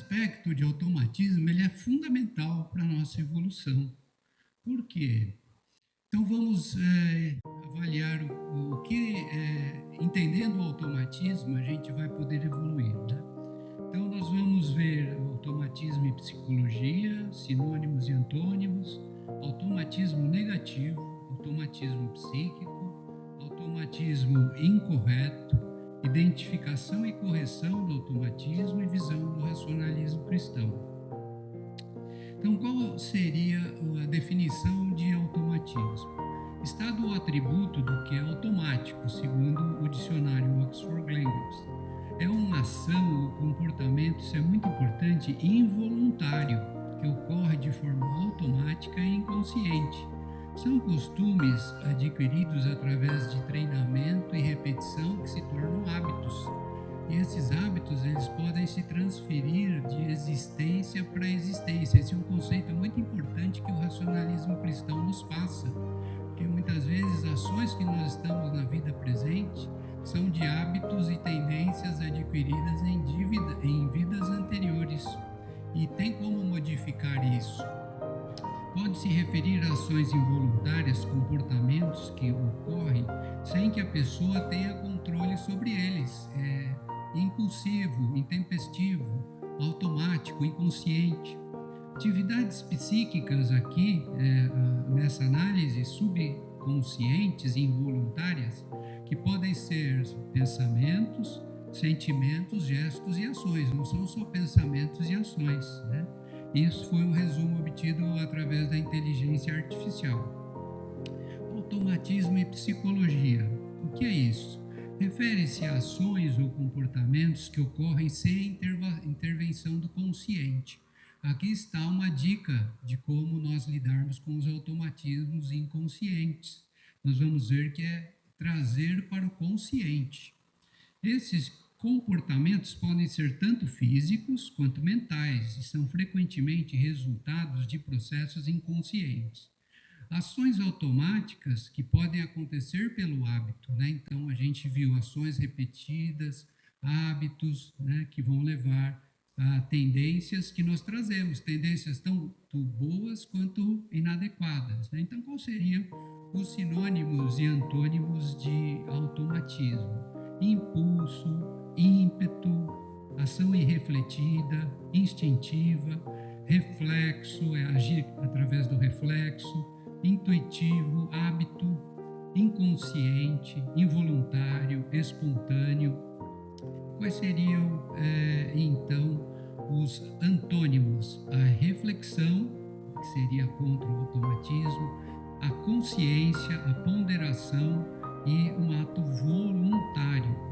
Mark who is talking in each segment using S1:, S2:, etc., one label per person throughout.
S1: aspecto de automatismo ele é fundamental para a nossa evolução. Por quê? Então vamos avaliar o que, entendendo o automatismo, a gente vai poder evoluir, né? Então nós vamos ver automatismo e psicologia, sinônimos e antônimos, automatismo negativo, automatismo psíquico, automatismo incorreto, identificação e correção do automatismo e visão do racionalismo cristão. Então, qual seria a definição de automatismo? Estado ou atributo do que é automático, segundo o dicionário Oxford Languages. É uma ação ou comportamento, isso é muito importante, involuntário, que ocorre de forma automática e inconsciente. São costumes adquiridos através de treinamento e repetição que se tornam hábitos. E esses hábitos, eles podem se transferir de existência para existência. Esse é um conceito muito importante que o racionalismo cristão nos passa, porque muitas vezes ações que nós estamos na vida presente são de hábitos e tendências adquiridas em vidas anteriores. E tem como modificar isso. Pode se referir a ações involuntárias, comportamentos que ocorrem sem que a pessoa tenha controle sobre eles. Impulsivo, intempestivo, automático, inconsciente. Atividades psíquicas aqui, nessa análise, subconscientes e involuntárias, que podem ser pensamentos, sentimentos, gestos e ações, não são só pensamentos e ações, né? Isso foi um resumo obtido através da inteligência artificial. Automatismo e psicologia. O que é isso? Refere-se a ações ou comportamentos que ocorrem sem intervenção do consciente. Aqui está uma dica de como nós lidarmos com os automatismos inconscientes. Nós vamos ver que é trazer para o consciente. Esses comportamentos podem ser tanto físicos quanto mentais e são frequentemente resultados de processos inconscientes. Ações automáticas que podem acontecer pelo hábito, né? Então a gente viu ações repetidas, hábitos, né, que vão levar a tendências que nós trazemos, tendências tanto boas quanto inadequadas, né? Então quais seriam os sinônimos e antônimos de automatismo? Impulso, ímpeto, ação irrefletida, instintiva, reflexo, agir através do reflexo, intuitivo, hábito, inconsciente, involuntário, espontâneo. Quais seriam, então, os antônimos? A reflexão, que seria contra o automatismo, a consciência, a ponderação e um ato voluntário,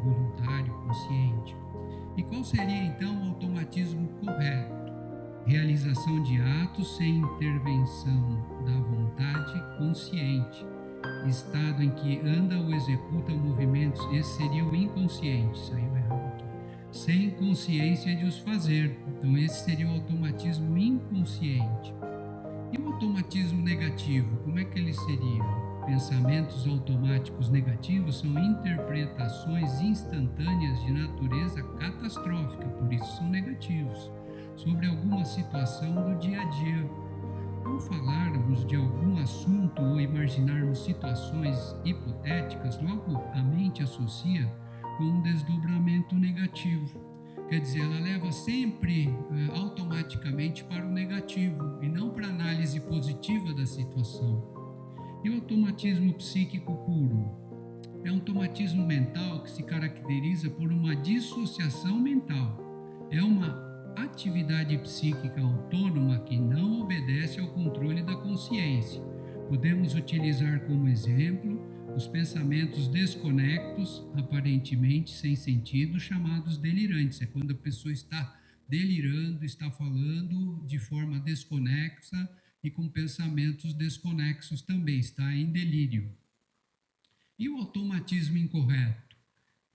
S1: consciente. E qual seria, então, o automatismo correto? Realização de atos sem intervenção da vontade consciente, estado em que anda ou executa movimentos, esse seria o inconsciente, saiu errado aqui, sem consciência de os fazer, então esse seria o automatismo inconsciente. E o automatismo negativo, como é que ele seria? Pensamentos automáticos negativos são interpretações instantâneas de natureza catastrófica, por isso são negativos, sobre alguma situação do dia a dia. Ao falarmos de algum assunto ou imaginarmos situações hipotéticas, logo a mente associa com um desdobramento negativo. Quer dizer, ela leva sempre automaticamente para o negativo e não para a análise positiva da situação. E o automatismo psíquico puro? É um automatismo mental que se caracteriza por uma dissociação mental. É uma atividade psíquica autônoma que não obedece ao controle da consciência. Podemos utilizar como exemplo os pensamentos desconectos, aparentemente sem sentido, chamados delirantes. É quando a pessoa está delirando, está falando de forma desconexa e com pensamentos desconexos também, está em delírio. E o automatismo incorreto?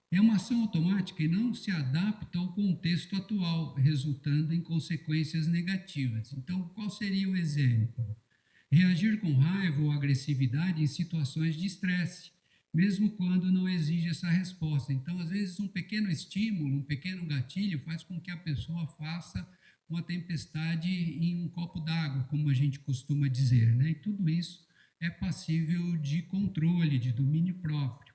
S1: É uma ação automática e não se adapta ao contexto atual, resultando em consequências negativas. Então, qual seria o exemplo? Reagir com raiva ou agressividade em situações de estresse, mesmo quando não exige essa resposta. Então, às vezes, um pequeno estímulo, um pequeno gatilho faz com que a pessoa faça uma tempestade em um copo d'água, como a gente costuma dizer, né? E tudo isso é passível de controle, de domínio próprio.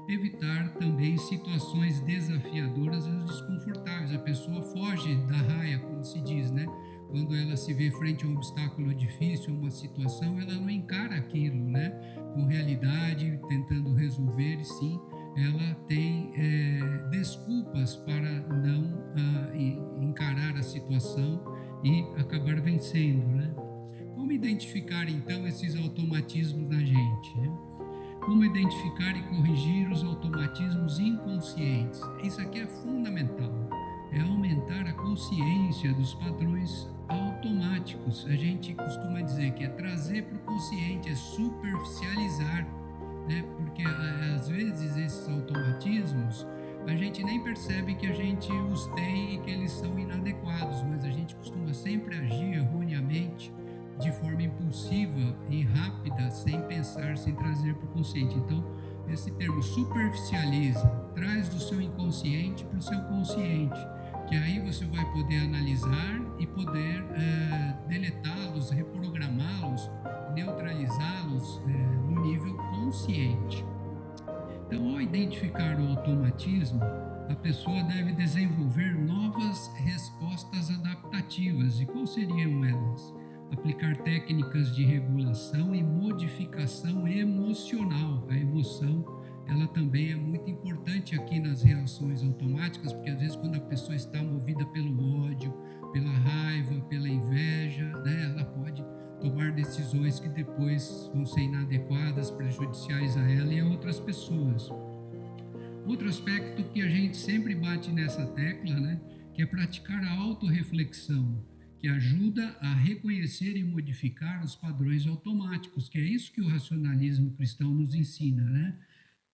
S1: Evitar também situações desafiadoras e desconfortáveis. A pessoa foge da raia, como se diz, né? Quando ela se vê frente a um obstáculo difícil, uma situação, ela não encara aquilo, né? Com realidade, tentando resolver, e sim, ela tem desculpas para não encarar a situação e acabar vencendo, né? Como identificar então esses automatismos na gente, né? Como identificar e corrigir os automatismos inconscientes? Isso aqui é fundamental. É aumentar a consciência dos padrões automáticos. A gente costuma dizer que é trazer para o consciente, é superficializar, né? Porque às vezes esses automatismos a gente nem percebe que a gente os tem e que eles são inadequados, mas a gente costuma sempre agir erroneamente, de forma impulsiva e rápida, sem pensar, sem trazer para o consciente. Então, esse termo superficializa, traz do seu inconsciente para o seu consciente, que aí você vai poder analisar e poder deletá-los, reprogramá-los, neutralizá-los no nível consciente. Então, ao identificar o automatismo, a pessoa deve desenvolver novas respostas adaptativas. E quais seriam elas? Aplicar técnicas de regulação e modificação emocional. A emoção, ela também é muito importante aqui nas reações automáticas, porque às vezes quando a pessoa está movida pelo ódio, pela raiva, pela inveja, né, ela pode tomar decisões que depois vão ser inadequadas, prejudiciais a ela e a outras pessoas. Outro aspecto que a gente sempre bate nessa tecla, né, que é praticar a autorreflexão, que ajuda a reconhecer e modificar os padrões automáticos, que é isso que o racionalismo cristão nos ensina, né?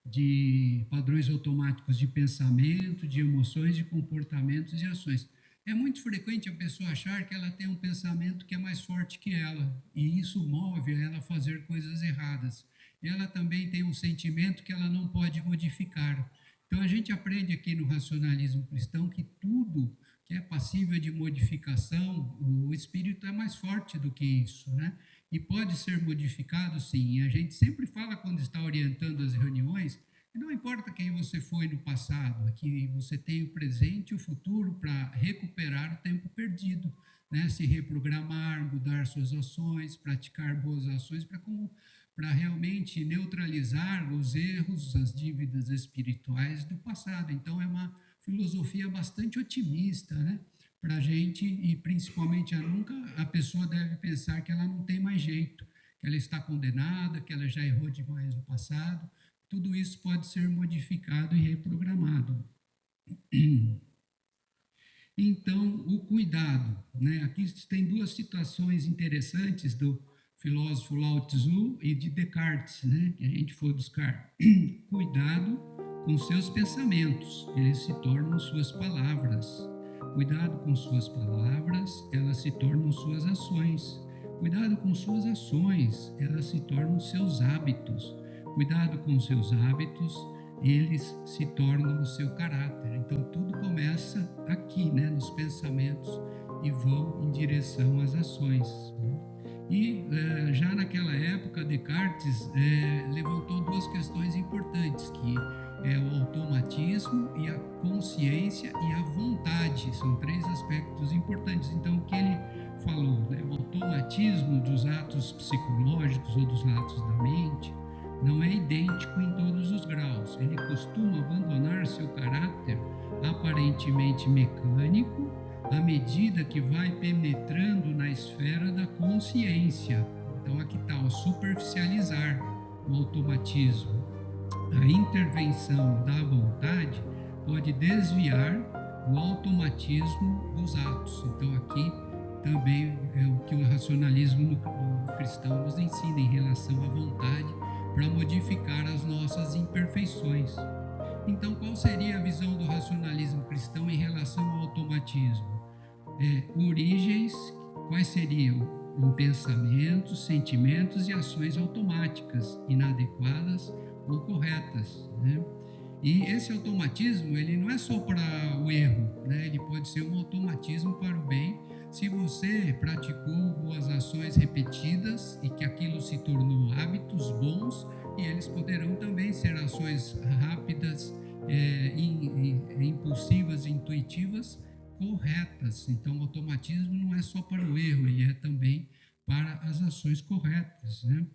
S1: De padrões automáticos de pensamento, de emoções, de comportamentos e ações. É muito frequente a pessoa achar que ela tem um pensamento que é mais forte que ela, e isso move ela a fazer coisas erradas. Ela também tem um sentimento que ela não pode modificar. Então a gente aprende aqui no racionalismo cristão que tudo que é passível de modificação, o espírito é mais forte do que isso, né? E pode ser modificado, sim. A gente sempre fala, quando está orientando as reuniões, que não importa quem você foi no passado, que você tem o presente e o futuro para recuperar o tempo perdido, né? Se reprogramar, mudar suas ações, praticar boas ações para realmente neutralizar os erros, as dívidas espirituais do passado. Então, é uma filosofia bastante otimista, né? Para a gente, e principalmente a pessoa deve pensar que ela não tem mais jeito, que ela está condenada, que ela já errou demais no passado. Tudo isso pode ser modificado e reprogramado. Então, o cuidado, né? Aqui tem duas situações interessantes do filósofo Lao Tzu e de Descartes, né? Que a gente for buscar. Cuidado com seus pensamentos, eles se tornam suas palavras. Cuidado com suas palavras, elas se tornam suas ações. Cuidado com suas ações, elas se tornam seus hábitos. Cuidado com seus hábitos, eles se tornam o seu caráter. Então tudo começa aqui, né, nos pensamentos, e vão em direção às ações. E já naquela época, Descartes levantou duas questões importantes, que é o automatismo e a consciência e a vontade. São três aspectos importantes. Então, o que ele falou, né? O automatismo dos atos psicológicos ou dos atos da mente não é idêntico em todos os graus. Ele costuma abandonar seu caráter aparentemente mecânico à medida que vai penetrando na esfera da consciência. Então aqui está o superficializar, o automatismo. A intervenção da vontade pode desviar o automatismo dos atos. Então aqui também é o que o racionalismo cristão nos ensina em relação à vontade, para modificar as nossas imperfeições. Então, qual seria a visão do racionalismo cristão em relação ao automatismo? Origens, quais seriam? Em pensamentos, sentimentos e ações automáticas, inadequadas ou corretas, né? E esse automatismo, ele não é só para o erro, né? Ele pode ser um automatismo para o bem, se você praticou boas ações repetidas e que aquilo se tornou hábitos bons, e eles poderão também ser ações rápidas, impulsivas, intuitivas, corretas. Então, o automatismo não é só para o erro, ele é também para as ações corretas, né?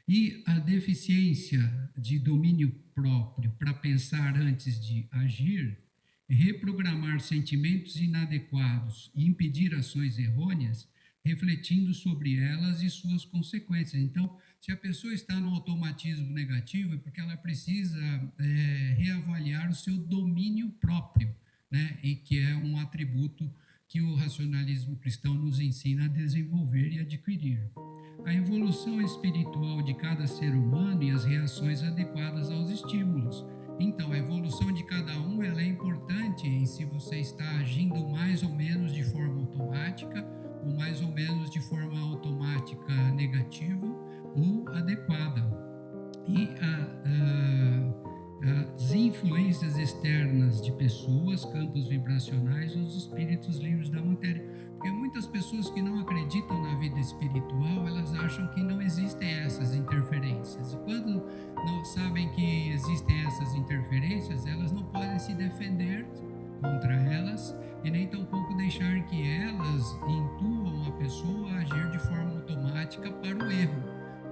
S1: E a deficiência de domínio próprio para pensar antes de agir, reprogramar sentimentos inadequados e impedir ações errôneas, refletindo sobre elas e suas consequências. Então, se a pessoa está no automatismo negativo, é porque ela precisa reavaliar o seu domínio próprio, né? E que é um atributo que o racionalismo cristão nos ensina a desenvolver e adquirir. A evolução espiritual de cada ser humano e as reações adequadas aos estímulos. Então, a evolução de cada um ela é importante em se você está agindo mais ou menos de forma automática, ou mais ou menos de forma automática negativa ou adequada. E as influências externas de pessoas, campos vibracionais, os espíritos livres da matéria. Porque muitas pessoas que não acreditam na vida espiritual, elas acham que não existem essas interferências. E quando não sabem que existem essas interferências, elas não podem se defender contra elas e nem tampouco deixar que elas intuam a pessoa a agir de forma automática para o erro,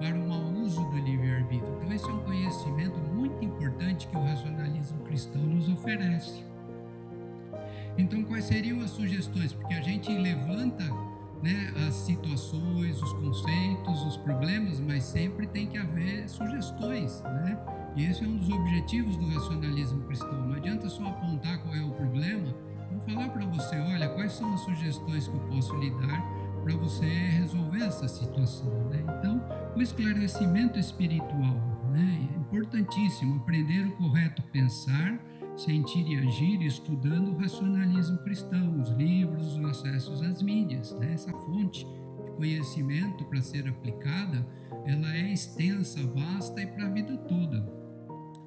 S1: para o mau uso do livre-arbítrio. Então, esse é um conhecimento muito importante que o racionalismo cristão nos oferece. Então, quais seriam as sugestões? Porque a gente levanta, né, as situações, os conceitos, os problemas, mas sempre tem que haver sugestões, né? E esse é um dos objetivos do racionalismo cristão. Não adianta só apontar qual é o problema, vou falar para você, olha, quais são as sugestões que eu posso lhe dar para você resolver essa situação, né? Então, o esclarecimento espiritual, né? É importantíssimo aprender o correto pensar, sentir e agir estudando o racionalismo cristão, os livros, os acessos às mídias, né? Essa fonte de conhecimento para ser aplicada, ela é extensa, vasta e para a vida toda.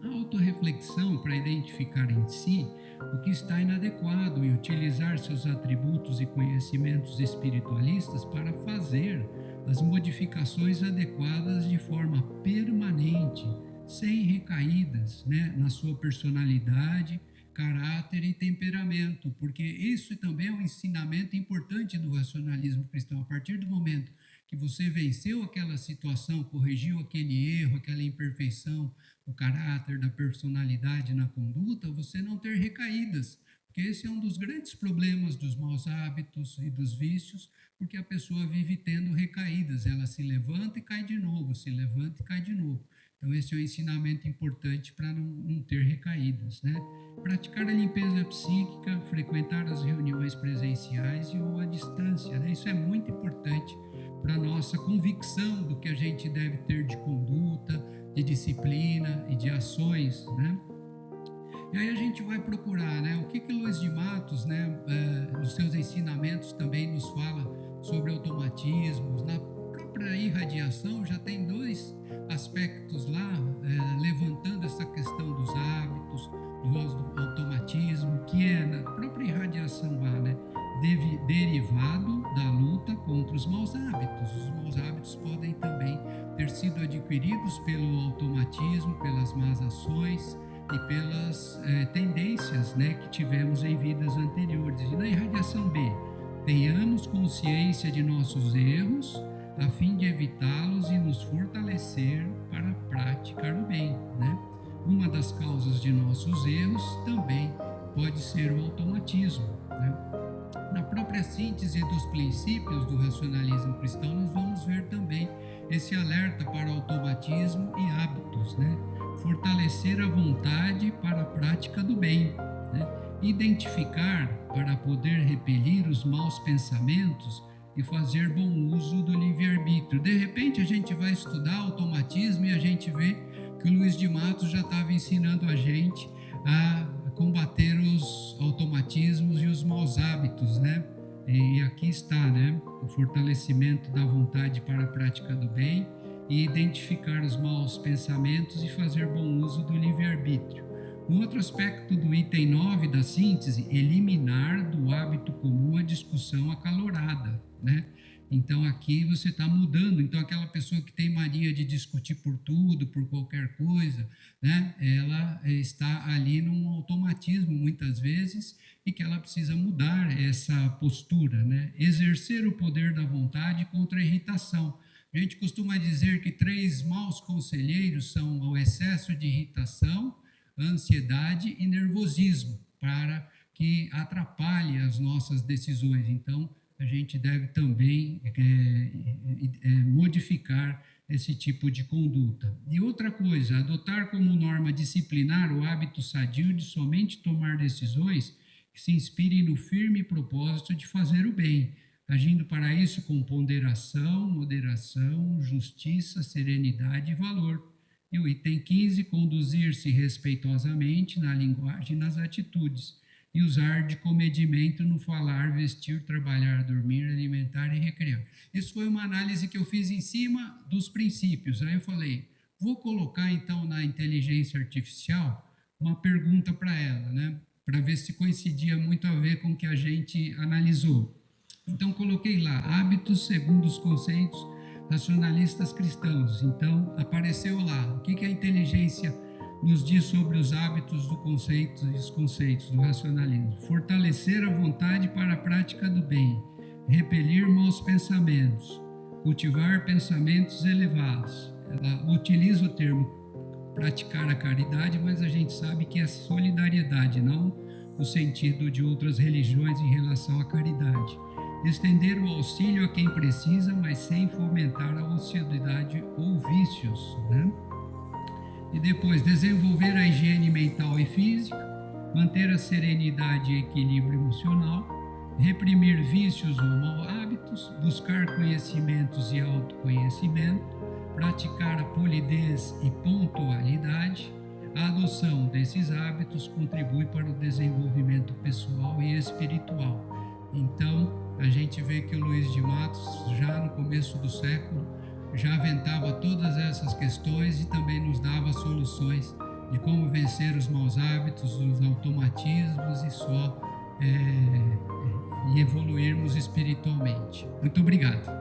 S1: A autorreflexão para identificar em si o que está inadequado e utilizar seus atributos e conhecimentos espiritualistas para fazer as modificações adequadas de forma permanente, sem recaídas, né, na sua personalidade, caráter e temperamento, porque isso também é um ensinamento importante do racionalismo cristão. A partir do momento que você venceu aquela situação, corrigiu aquele erro, aquela imperfeição, o caráter, da personalidade na conduta, você não ter recaídas, porque esse é um dos grandes problemas dos maus hábitos e dos vícios, porque a pessoa vive tendo recaídas, ela se levanta e cai de novo, se levanta e cai de novo. Então, esse é um ensinamento importante para não ter recaídas, né? Praticar a limpeza psíquica, frequentar as reuniões presenciais e ou à distância, né? Isso é muito importante para a nossa convicção do que a gente deve ter de conduta, de disciplina e de ações, né? E aí a gente vai procurar, né? O que Luiz de Matos, né, nos seus ensinamentos também nos fala sobre automatismos. Na própria irradiação já tem dois aspectos lá, levantando essa questão dos hábitos, do automatismo, que é na própria irradiação lá, né? Derivado da luta contra os maus hábitos. Os maus hábitos podem também ter sido adquiridos pelo automatismo, pelas más ações e pelas tendências, né, que tivemos em vidas anteriores. E na irradiação B, tenhamos consciência de nossos erros a fim de evitá-los e nos fortalecer para praticar o bem, né? Uma das causas de nossos erros também pode ser o automatismo, né? Na própria síntese dos princípios do racionalismo cristão, nós vamos ver também esse alerta para automatismo e hábitos, né? Fortalecer a vontade para a prática do bem, né? Identificar para poder repelir os maus pensamentos e fazer bom uso do livre-arbítrio. De repente a gente vai estudar automatismo e a gente vê que o Luiz de Matos já estava ensinando a gente a combater os automatismos e os maus hábitos, né? E aqui está, né? O fortalecimento da vontade para a prática do bem e identificar os maus pensamentos e fazer bom uso do livre-arbítrio. Um outro aspecto do item 9 da síntese, eliminar do hábito comum a discussão acalorada, né? Então, aqui você está mudando. Então, aquela pessoa que tem mania de discutir por tudo, por qualquer coisa, né? Ela está ali num automatismo, muitas vezes, e que ela precisa mudar essa postura, né? Exercer o poder da vontade contra a irritação. A gente costuma dizer que 3 maus conselheiros são o excesso de irritação, ansiedade e nervosismo, para que atrapalhe as nossas decisões. Então, a gente deve também modificar esse tipo de conduta. E outra coisa, adotar como norma disciplinar o hábito sadio de somente tomar decisões que se inspirem no firme propósito de fazer o bem, agindo para isso com ponderação, moderação, justiça, serenidade e valor. E o item 15, conduzir-se respeitosamente na linguagem e nas atitudes, e usar de comedimento no falar, vestir, trabalhar, dormir, alimentar e recrear. Isso foi uma análise que eu fiz em cima dos princípios. Aí eu falei, vou colocar então na inteligência artificial uma pergunta para ela, né? Para ver se coincidia muito a ver com o que a gente analisou. Então coloquei lá, hábitos segundo os conceitos racionalistas cristãos. Então apareceu lá, o que a inteligência nos diz sobre os hábitos do conceito e os conceitos do racionalismo. Fortalecer a vontade para a prática do bem, repelir maus pensamentos, cultivar pensamentos elevados. Ela utiliza o termo praticar a caridade, mas a gente sabe que é solidariedade, não no sentido de outras religiões em relação à caridade. Estender o auxílio a quem precisa, mas sem fomentar a ociosidade ou vícios, né? E depois, desenvolver a higiene mental e física, manter a serenidade e equilíbrio emocional, reprimir vícios ou maus hábitos, buscar conhecimentos e autoconhecimento, praticar a polidez e pontualidade. A adoção desses hábitos contribui para o desenvolvimento pessoal e espiritual. Então, a gente vê que o Luiz de Matos, já no começo do século, já aventava todas essas questões e também nos dava soluções de como vencer os maus hábitos, os automatismos e evoluirmos espiritualmente. Muito obrigado.